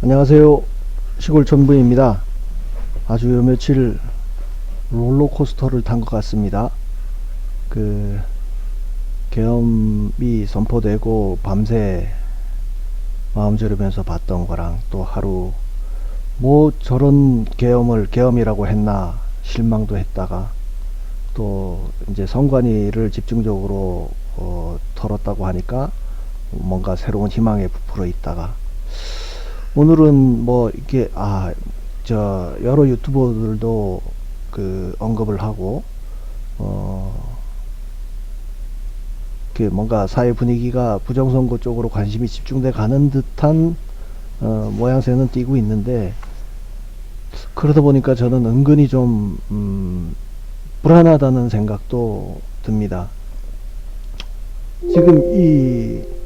안녕하세요. 시골 전부입니다. 아주 요 며칠 롤러코스터를 탄 것 같습니다. 그 계엄이 선포되고 밤새 마음 졸이면서 봤던 거랑 또 하루 뭐 저런 계엄이라고 했나 실망도 했다가 또 이제 선관위를 집중적으로 털었다고 하니까 뭔가 새로운 희망에 부풀어 있다가 오늘은 뭐 이렇게 저 여러 유튜버들도 그 언급을 하고 이렇게 뭔가 사회 분위기가 부정선거 쪽으로 관심이 집중돼 가는 듯한 모양새는 띄고 있는데, 그러다 보니까 저는 은근히 좀 불안하다는 생각도 듭니다. 지금 이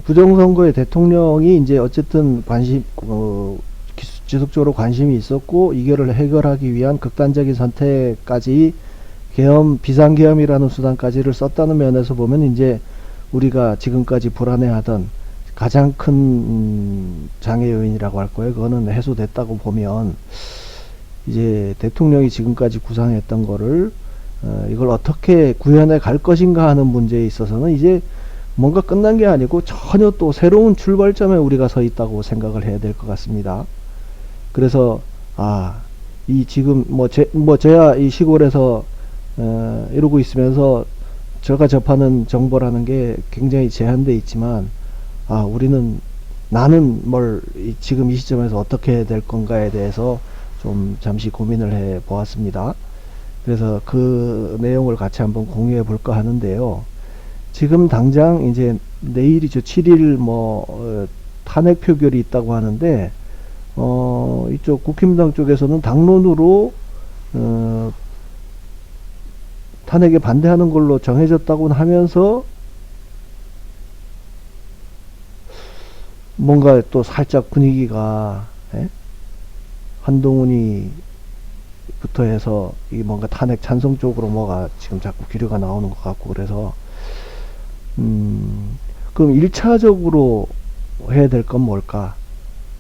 부정선거에 대통령이 이제 어쨌든 지속적으로 관심이 있었고 이거를 해결하기 위한 극단적인 선택까지 비상계엄이라는 수단까지를 썼다는 면에서 보면 이제 우리가 지금까지 불안해하던 가장 큰 장애 요인이라고 할 거예요. 그거는 해소됐다고 보면 이제 대통령이 지금까지 구상했던 거를 이걸 어떻게 구현해 갈 것인가 하는 문제에 있어서는 이제 뭔가 끝난 게 아니고 전혀 또 새로운 출발점에 우리가 서 있다고 생각을 해야 될 것 같습니다. 그래서 이 지금 저야 이 시골에서 이러고 있으면서 제가 접하는 정보라는 게 굉장히 제한돼 있지만 나는 지금 이 시점에서 어떻게 해야 될 건가에 대해서 좀 잠시 고민을 해 보았습니다. 그래서 그 내용을 같이 한번 공유해 볼까 하는데요. 지금 당장 이제 내일이죠. 7일 탄핵 표결이 있다고 하는데 이쪽 국힘당 쪽에서는 당론으로 탄핵에 반대하는 걸로 정해졌다고 하면서 뭔가 또 살짝 분위기가 한동훈이 부터 해서 이 뭔가 탄핵 찬성 쪽으로 뭐가 지금 자꾸 기류가 나오는 것 같고, 그래서 그럼 1차적으로 해야 될 건 뭘까?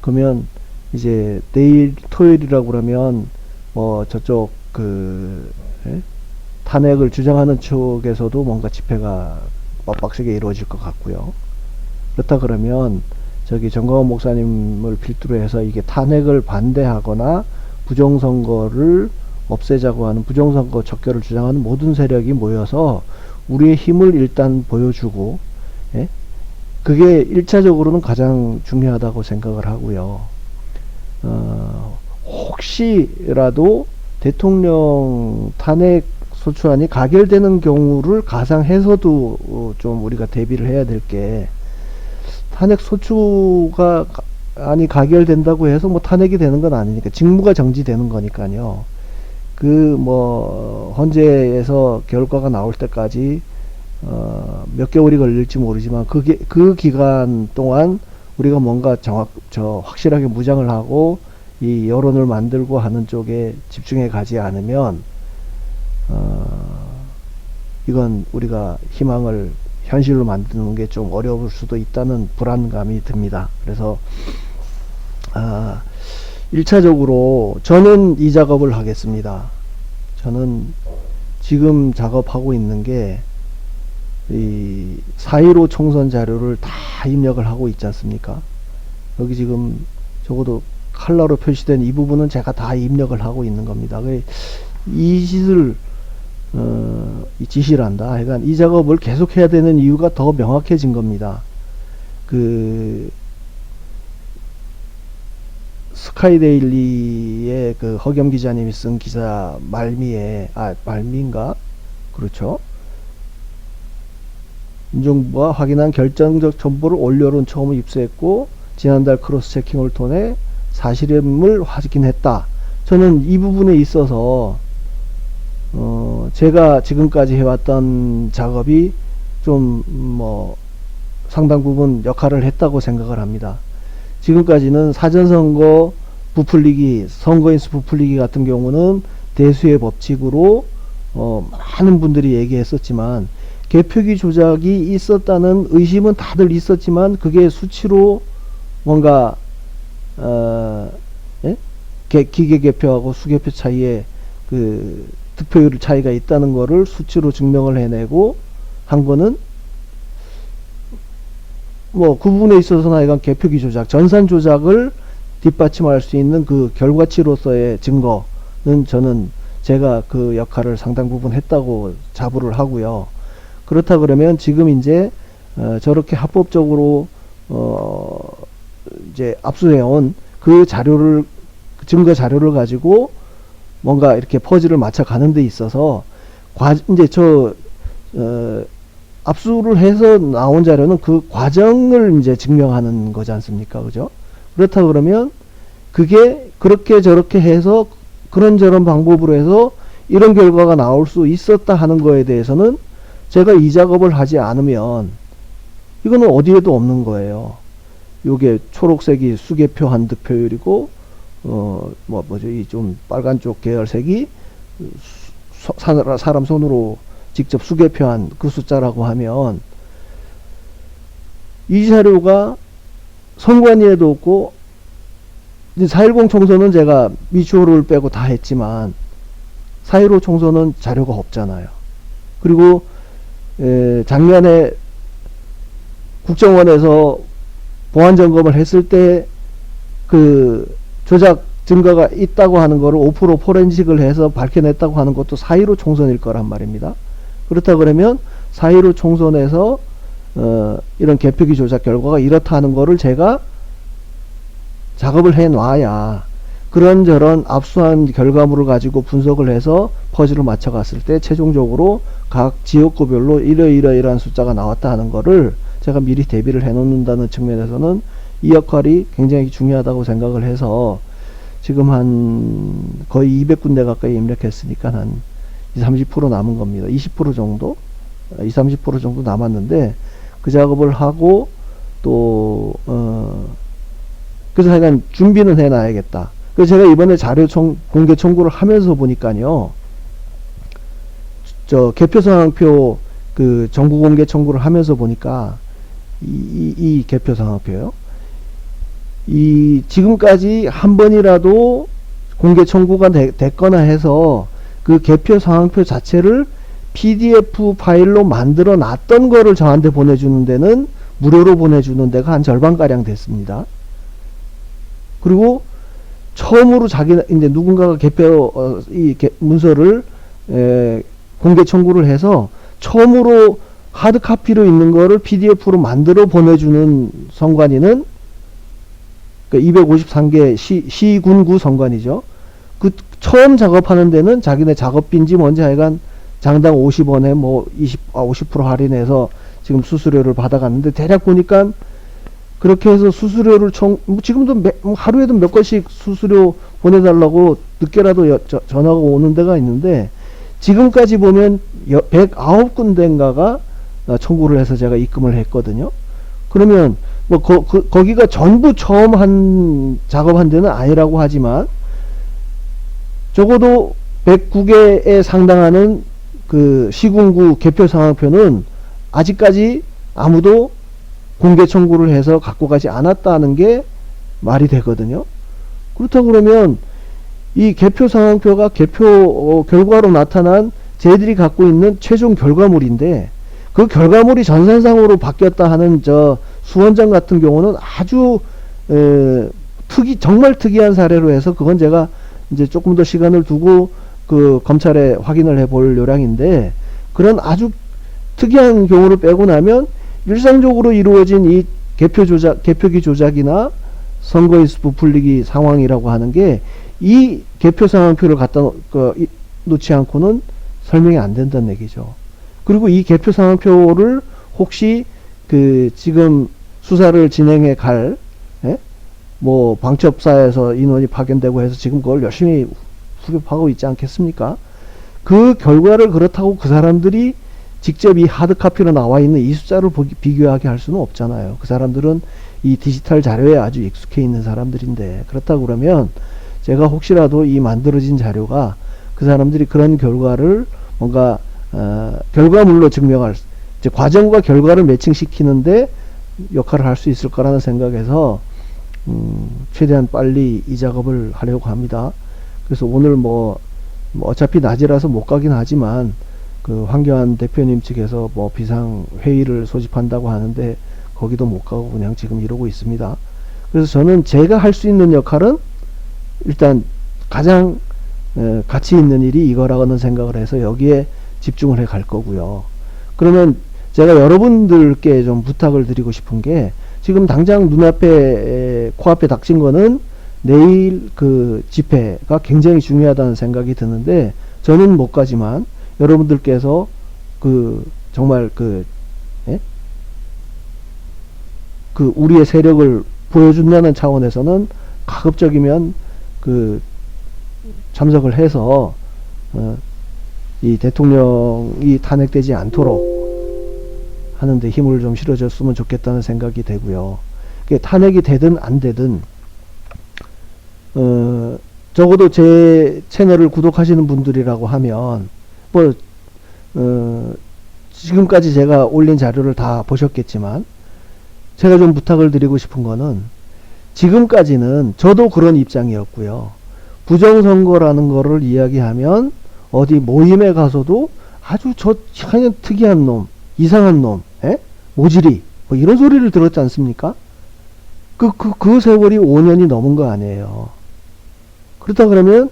그러면 이제 내일 토요일이라고 그러면 저쪽 탄핵을 주장하는 쪽에서도 뭔가 집회가 빡세게 이루어질 것 같고요. 그렇다 그러면 저기 정광훈 목사님을 필두로 해서 이게 탄핵을 반대하거나 부정선거를 없애자고 하는 부정선거 척결을 주장하는 모든 세력이 모여서 우리의 힘을 일단 보여주고, 그게 1차적으로는 가장 중요하다고 생각을 하고요. 혹시라도 대통령 탄핵 소추안이 가결되는 경우를 가상해서도 좀 우리가 대비를 해야 될 게, 탄핵 소추가 가결된다고 해서 탄핵이 되는 건 아니니까, 직무가 정지되는 거니까요. 헌재에서 결과가 나올 때까지 몇 개월이 걸릴지 모르지만 그 기간 동안 우리가 뭔가 확실하게 무장을 하고 이 여론을 만들고 하는 쪽에 집중해 가지 않으면 이건 우리가 희망을 현실로 만드는 게 좀 어려울 수도 있다는 불안감이 듭니다. 그래서 1차적으로 저는 이 작업을 하겠습니다. 저는 지금 작업하고 있는 게 이 4.15 총선 자료를 다 입력을 하고 있지 않습니까? 여기 지금 적어도 칼라로 표시된 이 부분은 제가 다 입력을 하고 있는 겁니다. 이 지시란다. 하여간 이 작업을 계속해야 되는 이유가 더 명확해진 겁니다. 스카이데일리의 허겸 기자님이 쓴 기사 말미인가? 그렇죠. 민정부가 확인한 결정적 정보를 올여론 처음 입수했고 지난달 크로스 체킹을 통해 사실임을 확인했다. 저는 이 부분에 있어서 제가 지금까지 해왔던 작업이 좀 상당 부분 역할을 했다고 생각을 합니다. 지금까지는 사전선거 선거인수 부풀리기 같은 경우는 대수의 법칙으로 많은 분들이 얘기했었지만 개표기 조작이 있었다는 의심은 다들 있었지만 그게 수치로 뭔가 예? 기계 개표하고 수개표 사이에 그 득표율 차이가 있다는 거를 수치로 증명을 해내고 한 거는 뭐 그 부분에 있어서는 하여간 개표기 조작, 전산 조작을 뒷받침할 수 있는 그 결과치로서의 증거는 저는 제가 그 역할을 상당 부분 했다고 자부를 하고요. 그렇다 그러면 지금 이제 저렇게 합법적으로 이제 압수해온 그 자료를, 증거 자료를 가지고 뭔가 이렇게 퍼즐을 맞춰 가는 데 있어서 이제 압수를 해서 나온 자료는 그 과정을 이제 증명하는 거지 않습니까? 그죠? 그렇다 그러면 그게 그렇게 저렇게 해서 그런저런 방법으로 해서 이런 결과가 나올 수 있었다 하는 거에 대해서는 제가 이 작업을 하지 않으면 이거는 어디에도 없는 거예요. 요게 초록색이 수개표 한 득표율이고 뭐죠? 이 좀 빨간 쪽 계열색이 사람 손으로 직접 수개표한 그 숫자라고 하면 이 자료가 선관위에도 없고 4.10 총선은 제가 미추홀을 빼고 다 했지만 4.15 총선은 자료가 없잖아요. 그리고 작년에 국정원에서 보안 점검을 했을 때 그 조작 증거가 있다고 하는 거를 5% 포렌식을 해서 밝혀냈다고 하는 것도 4.15 총선일 거란 말입니다. 그렇다 그러면 4.15 총선에서 이런 개표기 조작 결과가 이렇다 하는 거를 제가 작업을 해 놔야 그런저런 압수한 결과물을 가지고 분석을 해서 퍼즐을 맞춰 갔을 때 최종적으로 각 지역구별로 이러이러이러한 숫자가 나왔다 하는 거를 제가 미리 대비를 해 놓는다는 측면에서는 이 역할이 굉장히 중요하다고 생각을 해서 지금 한 거의 200군데 가까이 입력했으니까 한 20-30% 남은 겁니다. 20% 정도? 20-30% 정도 남았는데 그 작업을 하고 또 그래서 하여간 준비는 해 놔야겠다. 그래서 제가 이번에 자료 공개 청구를 하면서 보니까요, 저 개표 상황표 그 정부 공개 청구를 하면서 보니까 이 개표 상황표요, 이 지금까지 한 번이라도 공개 청구가 됐거나 해서 그 개표 상황표 자체를 PDF 파일로 만들어 놨던 거를 저한테 보내주는 데는 무료로 보내주는 데가 한 절반가량 됐습니다. 그리고 처음으로 이제 누군가가 개표 문서를 공개 청구를 해서 처음으로 하드 카피로 있는 거를 PDF로 만들어 보내주는 선관위는 그 253개 시군구 선관위죠. 그 처음 작업하는 데는 자기네 작업비인지 뭔지 하여간 장당 50원에 뭐 50% 할인해서 지금 수수료를 받아갔는데, 대략 보니까 그렇게 해서 수수료를 지금도 하루에도 몇 건씩 수수료 보내달라고 늦게라도 전화가 오는 데가 있는데, 지금까지 보면 109군데인가가 청구를 해서 제가 입금을 했거든요. 그러면 뭐 거기가 전부 처음 작업한 데는 아니라고 하지만 적어도 109개에 상당하는 그 시군구 개표 상황표는 아직까지 아무도 공개 청구를 해서 갖고 가지 않았다는 게 말이 되거든요. 그렇다고 그러면 이 개표 상황표가 개표 결과로 나타난 쟤들이 갖고 있는 최종 결과물인데, 그 결과물이 전산상으로 바뀌었다 하는 저 수원장 같은 경우는 아주 정말 특이한 사례로 해서, 그건 제가 이제 조금 더 시간을 두고 그 검찰에 확인을 해볼 요량인데, 그런 아주 특이한 경우를 빼고 나면 일상적으로 이루어진 이 개표기 조작이나 선거인수 부풀리기 상황이라고 하는 게 이 개표 상황표를 갖다 놓지 않고는 설명이 안 된다는 얘기죠. 그리고 이 개표 상황표를 혹시 그 지금 수사를 진행해 갈 뭐 방첩사에서 인원이 파견되고 해서 지금 그걸 열심히 수급하고 있지 않겠습니까? 그 결과를 그렇다고 그 사람들이 직접 이 하드카피로 나와 있는 이 숫자를 비교하게 할 수는 없잖아요. 그 사람들은 이 디지털 자료에 아주 익숙해 있는 사람들인데, 그렇다고 그러면 제가 혹시라도 이 만들어진 자료가 그 사람들이 그런 결과를 뭔가 결과물로 증명할, 이제 과정과 결과를 매칭시키는데 역할을 할 수 있을 거라는 생각에서 최대한 빨리 이 작업을 하려고 합니다. 그래서 오늘 뭐 어차피 낮이라서 못 가긴 하지만 그 황교안 대표님 측에서 뭐 비상회의를 소집한다고 하는데 거기도 못 가고 그냥 지금 이러고 있습니다. 그래서 저는 제가 할 수 있는 역할은 일단 가장 가치 있는 일이 이거라고는 생각을 해서 여기에 집중을 해 갈 거고요. 그러면 제가 여러분들께 좀 부탁을 드리고 싶은 게 지금 당장 눈앞에 코앞에 닥친 거는 내일 그 집회가 굉장히 중요하다는 생각이 드는데 저는 못 가지만 여러분들께서 그 정말 그 우리의 세력을 보여준다는 차원에서는 가급적이면 그 참석을 해서 이 대통령이 탄핵되지 않도록 하는데 힘을 좀 실어줬으면 좋겠다는 생각이 되고요. 탄핵이 되든 안 되든 적어도 제 채널을 구독하시는 분들이라고 하면 뭐 지금까지 제가 올린 자료를 다 보셨겠지만 제가 좀 부탁을 드리고 싶은 거는 지금까지는 저도 그런 입장이었고요. 부정선거라는 거를 이야기하면 어디 모임에 가서도 아주 저 그냥 특이한 놈, 이상한 놈, 모질이 뭐 이런 소리를 들었지 않습니까? 그 세월이 5년이 넘은 거 아니에요. 그렇다 그러면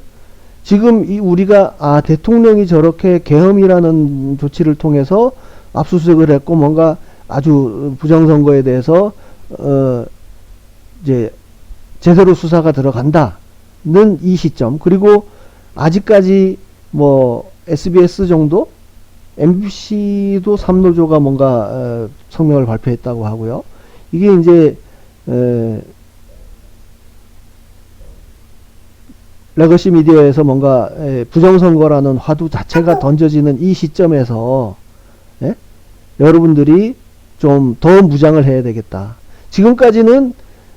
지금 우리가 대통령이 저렇게 계엄이라는 조치를 통해서 압수수색을 했고 뭔가 아주 부정선거에 대해서 이제 제대로 수사가 들어간다는 이 시점, 그리고 아직까지 뭐 SBS 정도, MBC도 삼노조가 뭔가 성명을 발표했다고 하고요. 이게 이제 레거시 미디어에서 뭔가 부정선거라는 화두 자체가 던져지는 이 시점에서 여러분들이 좀 더 무장을 해야 되겠다. 지금까지는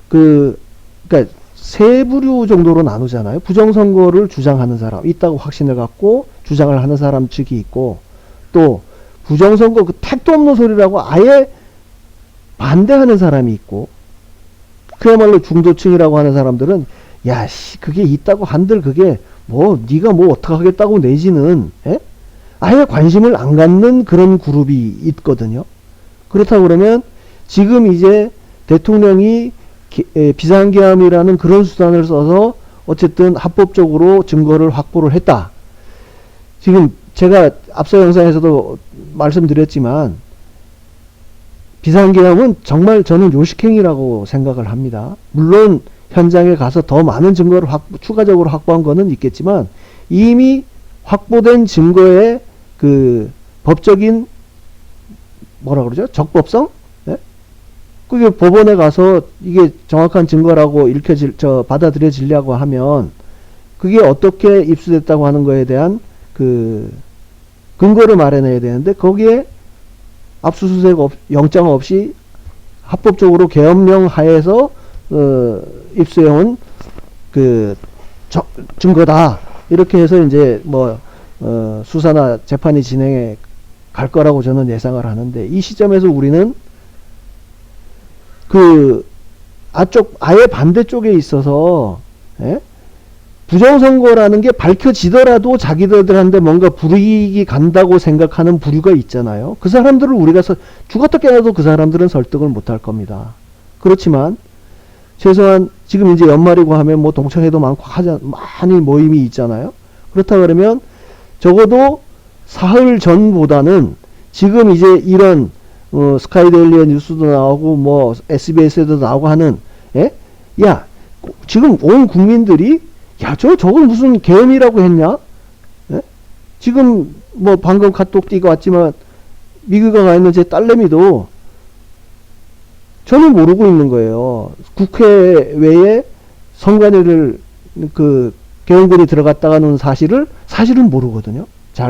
그러니까 세 부류 정도로 나누잖아요. 부정선거를 주장하는 사람, 있다고 확신을 갖고 주장을 하는 사람 측이 있고, 또 부정선거 그 택도 없는 소리라고 아예 반대하는 사람이 있고, 그야말로 중도층이라고 하는 사람들은 야씨 그게 있다고 한들 그게 뭐 네가 뭐 어떡하겠다고 내지는 아예 관심을 안 갖는 그런 그룹이 있거든요. 그렇다고 그러면 지금 이제 대통령이 비상계엄이라는 그런 수단을 써서 어쨌든 합법적으로 증거를 확보를 했다. 지금 제가 앞서 영상에서도 말씀드렸지만 비상계엄은 정말 저는 요식행위라고 생각을 합니다. 물론 현장에 가서 더 많은 증거를 추가적으로 확보한 거는 있겠지만 이미 확보된 증거의 그 법적인 뭐라 그러죠? 적법성? 그게 법원에 가서 이게 정확한 증거라고 받아들여지려고 하면 그게 어떻게 입수됐다고 하는 거에 대한 그 근거를 마련해야 되는데 거기에 압수수색 영장 없이 합법적으로 계엄령 하에서 입수해온 그 증거다. 이렇게 해서 이제 뭐 수사나 재판이 진행해 갈 거라고 저는 예상을 하는데 이 시점에서 우리는 아예 반대쪽에 있어서 부정선거라는 게 밝혀지더라도 자기들한테 뭔가 불이익이 간다고 생각하는 부류가 있잖아요. 그 사람들을 우리가 죽었다 깨어나도 그 사람들은 설득을 못할 겁니다. 그렇지만 최소한 지금 이제 연말이고 하면 뭐 동창회도 많고 많이 모임이 있잖아요. 그렇다 그러면 적어도 사흘 전보다는 지금 이제 이런 스카이데일리의 뉴스도 나오고 뭐 SBS에도 나오고 하는 야 지금 온 국민들이 야 저건 무슨 계엄이라고 했냐? 지금 뭐 방금 카톡 띄고 왔지만 미국에 가 있는 제 딸내미도 저는 모르고 있는 거예요. 국회 외에 선관위를 계엄군이 들어갔다가는 사실은 모르거든요.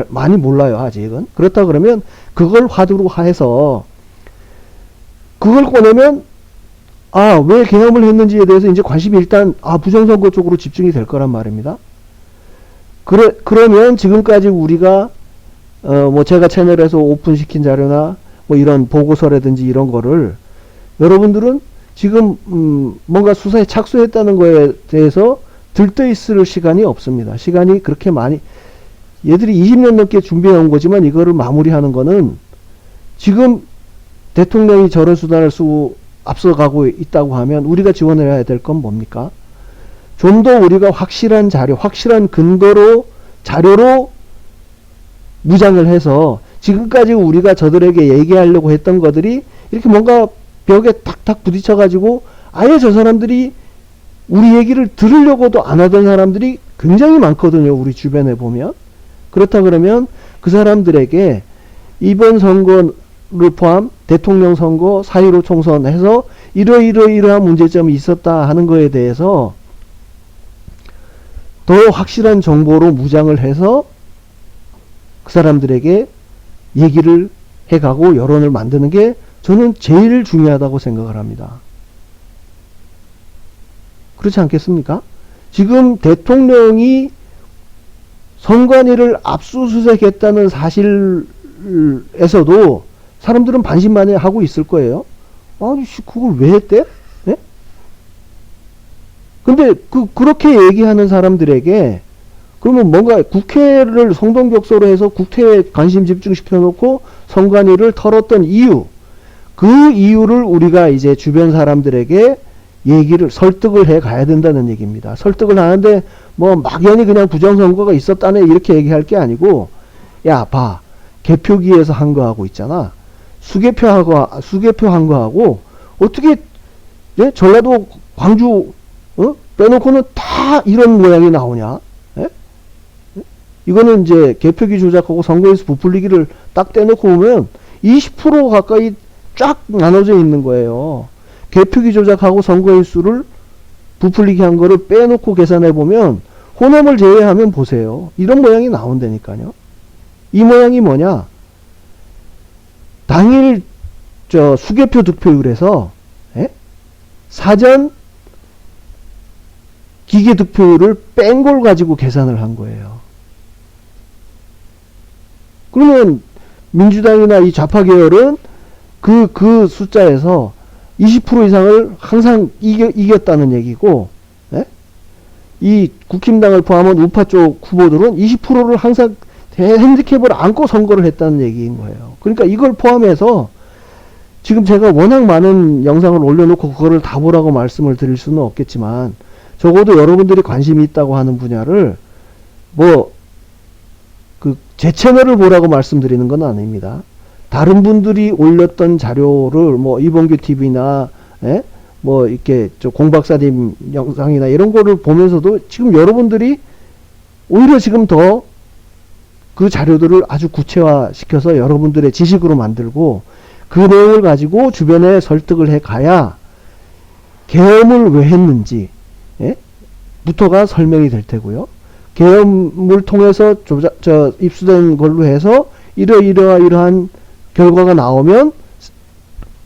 많이 몰라요, 아직은. 그렇다 그러면 그걸 화두로 해서 그걸 꺼내면 왜 계엄을 했는지에 대해서 이제 관심이 일단 부정선거 쪽으로 집중이 될 거란 말입니다. 그러면 지금까지 우리가 뭐 제가 채널에서 오픈시킨 자료나 뭐 이런 보고서라든지 이런 거를 여러분들은 지금 뭔가 수사에 착수했다는 거에 대해서 들떠있을 시간이 없습니다. 시간이 그렇게 많이, 얘들이 20년 넘게 준비해 온 거지만 이거를 마무리하는 거는 지금 대통령이 저런 수단을 쓰고 앞서가고 있다고 하면 우리가 지원해야 될 건 뭡니까? 좀 더 우리가 확실한 자료, 확실한 근거로, 자료로 무장을 해서 지금까지 우리가 저들에게 얘기하려고 했던 것들이 이렇게 뭔가 벽에 탁탁 부딪혀가지고 아예 저 사람들이 우리 얘기를 들으려고도 안 하던 사람들이 굉장히 많거든요. 우리 주변에 보면. 그렇다 그러면 그 사람들에게 이번 선거를 포함 대통령 선거, 4.15 총선 해서 이러이러이러한 문제점이 있었다 하는 거에 대해서 더 확실한 정보로 무장을 해서 그 사람들에게 얘기를 해가고 여론을 만드는 게 저는 제일 중요하다고 생각을 합니다. 그렇지 않겠습니까? 지금 대통령이 선관위를 압수수색했다는 사실에서도 사람들은 반신반의하고 있을 거예요. 아니, 그걸 왜 했대? 예? 근데 그렇게 얘기하는 사람들에게 그러면 뭔가 국회를 성동격소로 해서 국회에 관심 집중시켜 놓고 선관위를 털었던 이유, 그 이유를 우리가 이제 주변 사람들에게 얘기를, 설득을 해 가야 된다는 얘기입니다. 설득을 하는데 뭐 막연히 그냥 부정선거가 있었다네 이렇게 얘기할 게 아니고, 야, 봐, 개표기에서 한 거하고 있잖아. 수개표 한 거하고 어떻게, 예? 전라도 광주 빼놓고는 다 이런 모양이 나오냐? 예? 이거는 이제 개표기 조작하고 선거인수 부풀리기를 딱 떼놓고 보면 20% 가까이 쫙 나눠져 있는 거예요. 개표기 조작하고 선거인수를 부풀리기 한 거를 빼놓고 계산해 보면 호남을 제외하면 보세요. 이런 모양이 나온다니까요. 이 모양이 뭐냐? 당일 수개표 득표율에서, 예? 사전 기계 득표율을 뺀 걸 가지고 계산을 한 거예요. 그러면 민주당이나 이 좌파 계열은 그 숫자에서 20% 이상을 항상 이겼다는 얘기고, 예? 이 국힘당을 포함한 우파 쪽 후보들은 20%를 항상 핸디캡을 안고 선거를 했다는 얘기인 거예요. 그러니까 이걸 포함해서 지금 제가 워낙 많은 영상을 올려놓고 그거를 다 보라고 말씀을 드릴 수는 없겠지만, 적어도 여러분들이 관심이 있다고 하는 분야를 제 채널을 보라고 말씀드리는 건 아닙니다. 다른 분들이 올렸던 자료를 이봉규 TV나 이렇게 공박사님 영상이나 이런 거를 보면서도 지금 여러분들이 오히려 지금 더 그 자료들을 아주 구체화 시켜서 여러분들의 지식으로 만들고 그 내용을 가지고 주변에 설득을 해 가야 계엄을 왜 했는지 부터가 설명이 될 테고요. 계엄을 통해서 입수된 걸로 해서 이러한 결과가 나오면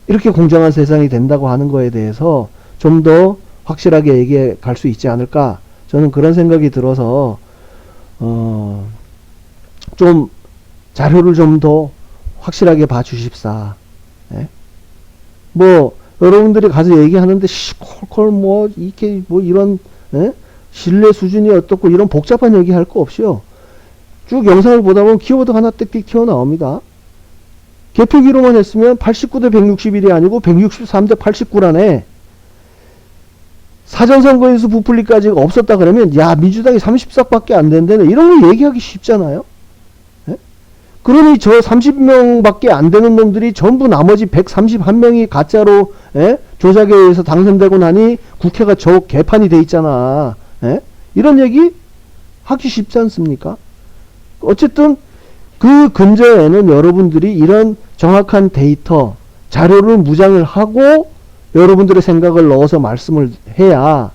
이렇게 공정한 세상이 된다고 하는 거에 대해서 좀 더 확실하게 얘기해 갈 수 있지 않을까, 저는 그런 생각이 들어서 좀 자료를 좀 더 확실하게 봐 주십사. 여러분들이 가서 얘기하는데 콜콜 이렇게 이런 신뢰 수준이 어떻고 이런 복잡한 얘기 할 거 없이요. 쭉 영상을 보다 보면 키워드가 하나 띡띡 튀어나옵니다. 개표기로만 했으면 89대 161이 아니고 163대 89라네. 사전선거인수 부풀리까지 없었다 그러면 야, 민주당이 30석밖에 안 된다네, 이런 거 얘기하기 쉽잖아요. 그러니 저 30명밖에 안 되는 놈들이 전부 나머지 131명이 가짜로 조작에 의해서 당선되고 나니 국회가 저 개판이 돼 있잖아. 이런 얘기 하기 쉽지 않습니까? 어쨌든 그 근저에는 여러분들이 이런 정확한 데이터, 자료를 무장을 하고 여러분들의 생각을 넣어서 말씀을 해야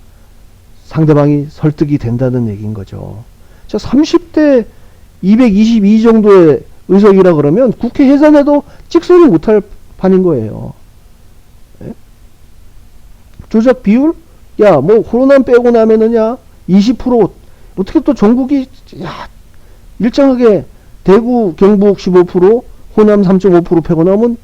상대방이 설득이 된다는 얘기인 거죠. 자, 30대 222 정도의 의석이라 그러면 국회 해산해도 찍소리 못할 판인 거예요. 조작 비율? 야, 호남 빼고 나면은 20%, 어떻게 또 전국이 일정하게 대구, 경북 15%, 호남 3.5% 빼고 나면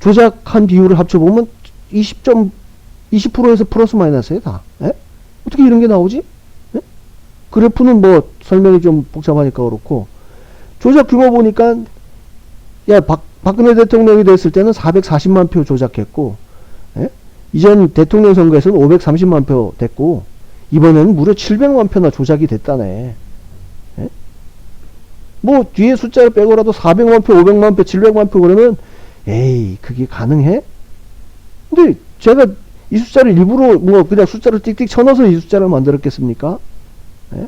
조작한 비율을 합쳐보면 20%에서 플러스 마이너스에 다. 예? 어떻게 이런 게 나오지? 예? 그래프는 뭐 설명이 좀 복잡하니까 그렇고, 조작 규모 보니까, 야, 박근혜 대통령이 됐을 때는 440만 표 조작했고, 예? 이전 대통령 선거에서는 530만 표 됐고, 이번에는 무려 700만 표나 조작이 됐다네. 예? 뭐, 뒤에 숫자를 빼고라도 400만 표, 500만 표, 700만 표 그러면, 에이, 그게 가능해? 근데 제가 이 숫자를 일부러 뭐 그냥 숫자를 띡띡 쳐넣어서 이 숫자를 만들었겠습니까? 예?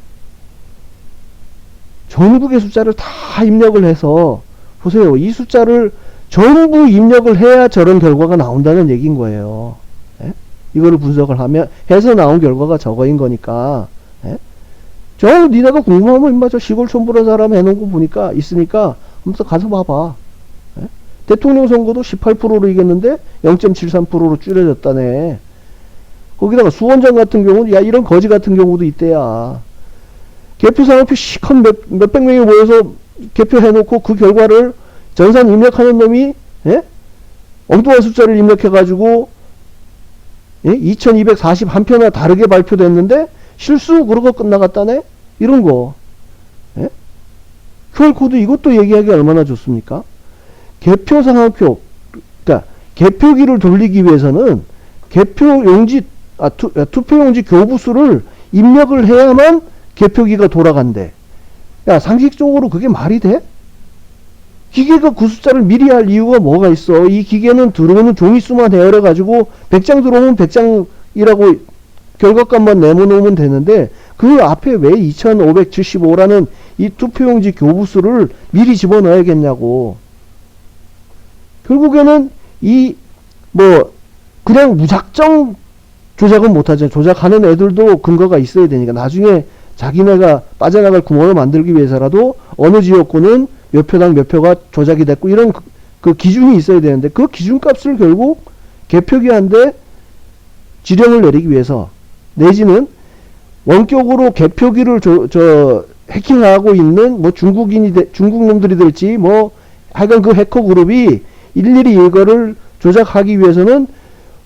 전국의 숫자를 다 입력을 해서 보세요. 이 숫자를 전부 입력을 해야 저런 결과가 나온다는 얘기인 거예요. 예? 이거를 분석을 하면 해서 나온 결과가 저거인 거니까. 예? 저 니네가 궁금하면 임마 저 시골 촌부러 사람 해놓은 거 보니까 있으니까 한번 가서 봐봐. 예? 대통령 선거도 18%로 이겼는데 0.73%로 줄여졌다네. 거기다가 수원장 같은 경우는 야 이런 거지 같은 경우도 있대야. 개표상표 시컷 몇백 명이 모여서 개표해놓고 그 결과를 전산 입력하는 놈이 예? 엉뚱한 숫자를 입력해가지고 예? 2241표나 다르게 발표됐는데 실수 그러고 끝나갔다네? 이런 거. 예? QR코드 이것도 얘기하기 얼마나 좋습니까? 개표 상황표, 그러니까 개표기를 돌리기 위해서는 투표용지 교부수를 입력을 해야만 개표기가 돌아간대. 야, 상식적으로 그게 말이 돼? 기계가 그 숫자를 미리 할 이유가 뭐가 있어? 이 기계는 들어오는 종이수만 헤아려가지고 100장 들어오면 100장이라고 결과값만 내놓으면 되는데 그 앞에 왜 2575라는 이 투표용지 교부수를 미리 집어넣어야겠냐고. 결국에는 그냥 무작정 조작은 못하죠. 조작하는 애들도 근거가 있어야 되니까 나중에 자기네가 빠져나갈 구멍을 만들기 위해서라도 어느 지역구는 몇 표당 몇 표가 조작이 됐고 이런 그 기준이 있어야 되는데 그 기준값을 결국 개표기한테 지령을 내리기 위해서 내지는 원격으로 개표기를 해킹하고 있는 뭐 중국 놈들이 될지 뭐 하여간 그 해커 그룹이 일일이 이거를 조작하기 위해서는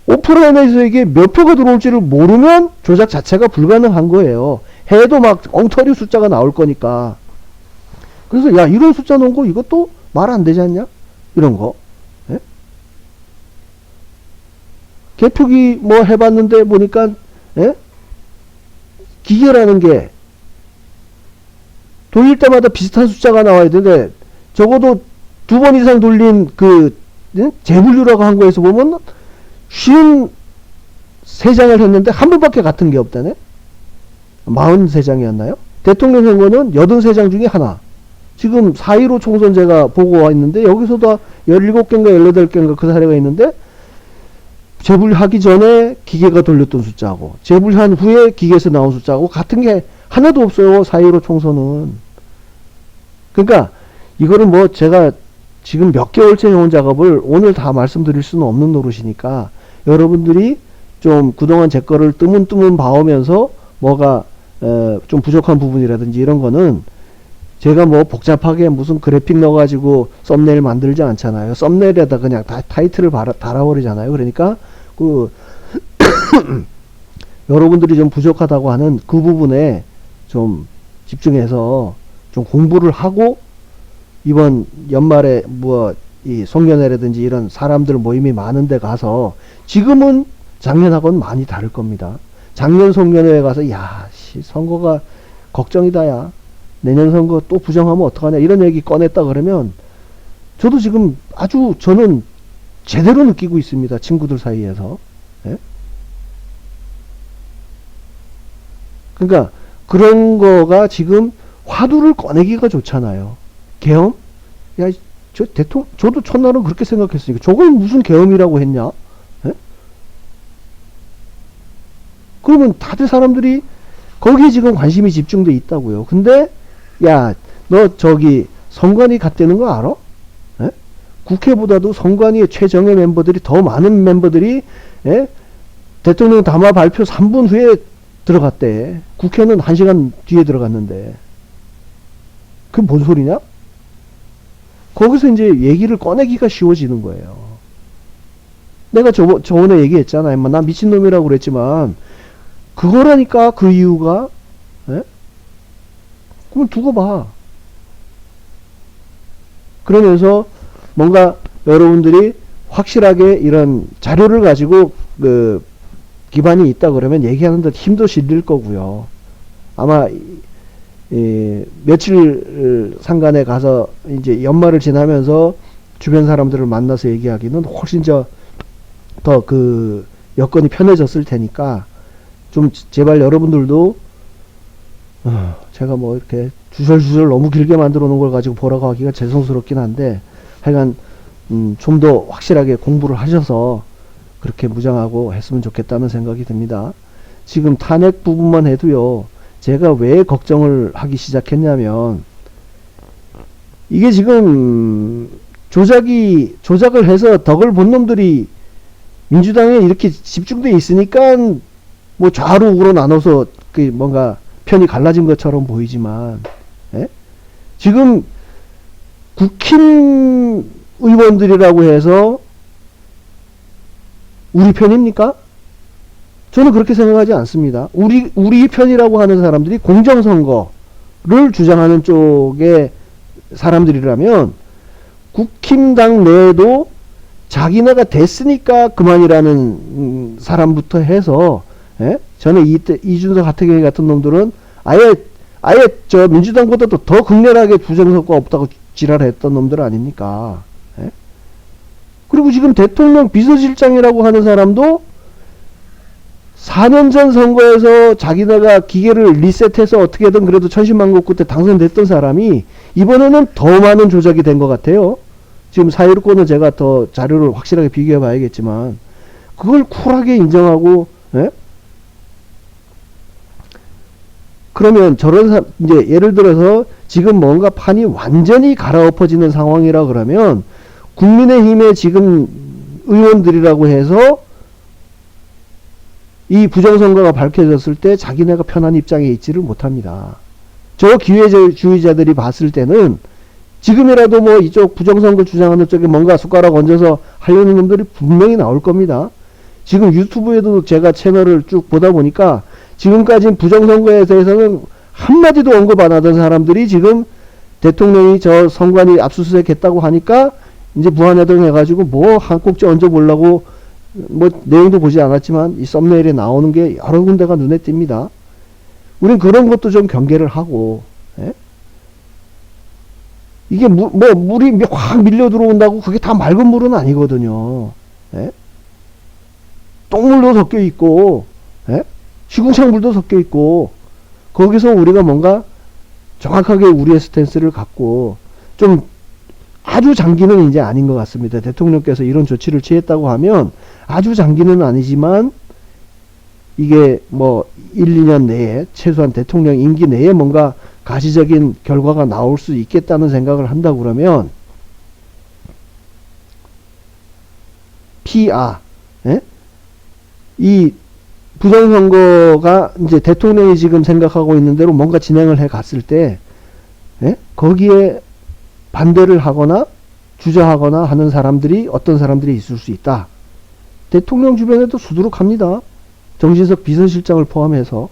오프라인에서 이게 몇 표가 들어올지를 모르면 조작 자체가 불가능한 거예요. 해도 막 엉터리 숫자가 나올 거니까. 그래서 야 이런 숫자 넣은 거 이것도 말 안 되지 않냐? 이런 거. 예? 개표기 뭐 해봤는데 보니까 예? 기계라는 게 돌릴 때마다 비슷한 숫자가 나와야 되는데 적어도 2번 이상 돌린 그 재분류라고 한 거에서 보면 53장을 했는데 한 번밖에 같은 게 없다네. 43장이었나요? 대통령 선거는 83장 중에 하나. 지금 4.15 총선 제가 보고 와 있는데 여기서도 17개인가 18개인가 그 사례가 있는데 재분류하기 전에 기계가 돌렸던 숫자하고 재분류한 후에 기계에서 나온 숫자하고 같은 게 하나도 없어요. 4.15 총선은. 그러니까 이거는 뭐 제가 지금 몇 개월째 해온 작업을 오늘 다 말씀드릴 수는 없는 노릇이니까 여러분들이 좀 그동안 제 거를 뜨문뜨문 봐오면서 뭐가 좀 부족한 부분이라든지 이런 거는 제가 뭐 복잡하게 무슨 그래픽 넣어가지고 썸네일 만들지 않잖아요. 썸네일에다 그냥 타이틀을 달아버리잖아요. 그러니까 그 여러분들이 좀 부족하다고 하는 그 부분에 좀 집중해서 좀 공부를 하고 이번 연말에 뭐 이 송년회라든지 이런 사람들 모임이 많은 데 가서 지금은 작년하고는 많이 다를 겁니다. 작년 송년회에 가서 야 선거가 걱정이다 야 내년 선거 또 부정하면 어떡하냐 이런 얘기 꺼냈다 그러면 저도 지금 아주 저는 제대로 느끼고 있습니다. 친구들 사이에서. 예? 그러니까 그런 거가 지금 화두를 꺼내기가 좋잖아요. 계엄? 야, 저도 첫날은 그렇게 생각했으니까 저걸 무슨 계엄이라고 했냐? 예? 그러면 다들 사람들이 거기에 지금 관심이 집중돼 있다고요. 근데 야, 너 저기 선관위 갔다는 거 알아? 예? 국회보다도 선관위의 최정예 멤버들이 더 많은 멤버들이 예? 대통령 담화 발표 3분 후에 들어갔대. 국회는 1시간 뒤에 들어갔는데. 그게 뭔 소리냐? 거기서 이제 얘기를 꺼내기가 쉬워지는 거예요. 내가 저번에 얘기했잖아요. 뭐, 나 미친놈이라고 그랬지만, 그거라니까, 그 이유가. 예? 그럼 두고 봐. 그러면서 뭔가 여러분들이 확실하게 이런 자료를 가지고 그 기반이 있다 그러면 얘기하는데 힘도 실릴 거고요. 아마 며칠 상간에 가서 이제 연말을 지나면서 주변 사람들을 만나서 얘기하기는 훨씬 더 그 여건이 편해졌을 테니까 좀 제발 여러분들도 제가 뭐 이렇게 주설주설 너무 길게 만들어 놓은 걸 가지고 보라고 하기가 죄송스럽긴 한데 하여간 좀 더 확실하게 공부를 하셔서 그렇게 무장하고 했으면 좋겠다는 생각이 듭니다. 지금 탄핵 부분만 해도요, 제가 왜 걱정을 하기 시작했냐면, 이게 지금 조작을 해서 덕을 본 놈들이 민주당에 이렇게 집중돼 있으니까 뭐 좌로 우로 나눠서 그 뭔가 편이 갈라진 것처럼 보이지만, 예? 지금 국힘 의원들이라고 해서 우리 편입니까? 저는 그렇게 생각하지 않습니다. 우리 편이라고 하는 사람들이 공정선거를 주장하는 쪽의 사람들이라면 국힘당 내에도 자기네가 됐으니까 그만이라는 사람부터 해서, 예? 전에 이준석 하태경이 같은 놈들은 아예 저 민주당보다도 더 극렬하게 부정선거 없다고 지랄했던 놈들 아닙니까? 예? 그리고 지금 대통령 비서실장이라고 하는 사람도 4년 전 선거에서 자기네가 기계를 리셋해서 어떻게든 그래도 천신만고 끝에 당선됐던 사람이 이번에는 더 많은 조작이 된 것 같아요. 지금 4.19는 제가 더 자료를 확실하게 비교해 봐야겠지만 그걸 쿨하게 인정하고, 예? 그러면 이제 예를 들어서 지금 뭔가 판이 완전히 갈아엎어지는 상황이라 그러면 국민의힘의 지금 의원들이라고 해서 이 부정선거가 밝혀졌을 때 자기네가 편한 입장에 있지를 못합니다. 저 기회주의자들이 봤을 때는 지금이라도 뭐 이쪽 부정선거 주장하는 쪽에 뭔가 숟가락 얹어서 하려는 놈들이 분명히 나올 겁니다. 지금 유튜브에도 제가 채널을 쭉 보다 보니까 지금까지 부정선거에 대해서는 한마디도 언급 안 하던 사람들이 지금 대통령이 저 선관위 압수수색 했다고 하니까 이제 무한회동 해가지고 뭐 한 꼭지 얹어보려고 뭐 내용도 보지 않았지만 이 썸네일에 나오는 게 여러 군데가 눈에 띕니다. 우린 그런 것도 좀 경계를 하고, 예? 이게 물이 확 밀려 들어온다고 그게 다 맑은 물은 아니거든요. 예? 똥물도 섞여 있고, 예? 시궁창 물도 섞여 있고, 거기서 우리가 뭔가 정확하게 우리의 스탠스를 갖고 좀 아주 장기는 이제 아닌 것 같습니다. 대통령께서 이런 조치를 취했다고 하면 아주 장기는 아니지만 이게 뭐 1, 2년 내에 최소한 대통령 임기 내에 뭔가 가시적인 결과가 나올 수 있겠다는 생각을 한다고 그러면 예? 이 부정선거가 이제 대통령이 지금 생각하고 있는 대로 뭔가 진행을 해 갔을 때, 예? 거기에 반대를 하거나 주저하거나 하는 사람들이 어떤 사람들이 있을 수 있다. 대통령 주변에도 수두룩합니다. 정진석 비서실장을 포함해서.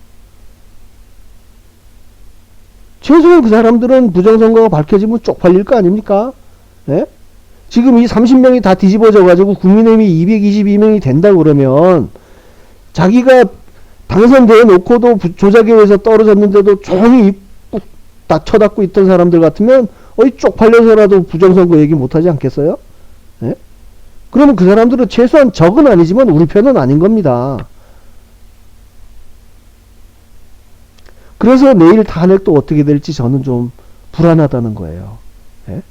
최소한 그 사람들은 부정선거가 밝혀지면 쪽팔릴 거 아닙니까? 예? 지금 이 30명이 다 뒤집어져 가지고 국민의힘이 222명이 된다 그러면 자기가 당선되어 놓고도 조작에 의해서 떨어졌는데도 조용히 입 다 쳐닫고 있던 사람들 같으면 쪽팔려서라도 부정선거 얘기 못하지 않겠어요? 예? 그러면 그 사람들은 최소한 적은 아니지만 우리 편은 아닌 겁니다. 그래서 내일 탄핵도 어떻게 될지 저는 좀 불안하다는 거예요. 예?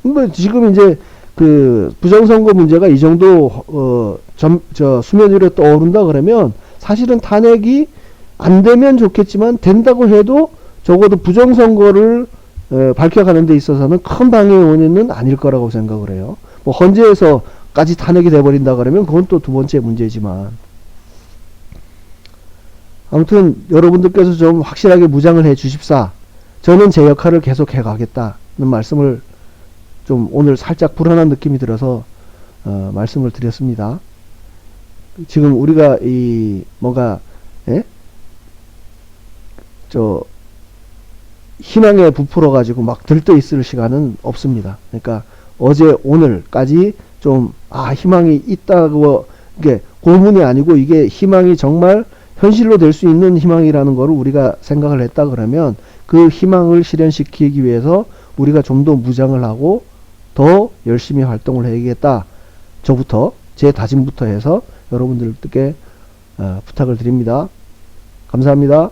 뭐 지금 이제 그 부정선거 문제가 이 정도 수면 위로 떠오른다 그러면 사실은 탄핵이 안 되면 좋겠지만 된다고 해도 적어도 부정선거를 밝혀가는 데 있어서는 큰 방해의 원인은 아닐 거라고 생각을 해요. 뭐 헌재에서까지 탄핵이 돼버린다 그러면 그건 또 두 번째 문제지만 아무튼 여러분들께서 좀 확실하게 무장을 해 주십사. 저는 제 역할을 계속 해 가겠다는 말씀을 좀 오늘 살짝 불안한 느낌이 들어서 말씀을 드렸습니다. 지금 우리가 예? 희망에 부풀어 가지고 막 들떠 있을 시간은 없습니다. 그러니까 어제 오늘까지 희망이 있다고, 이게 고문이 아니고 이게 희망이 정말 현실로 될 수 있는 희망이라는 거를 우리가 생각을 했다 그러면 그 희망을 실현시키기 위해서 우리가 좀 더 무장을 하고 더 열심히 활동을 해야겠다. 저부터, 제 다짐부터 해서 여러분들께 부탁을 드립니다. 감사합니다.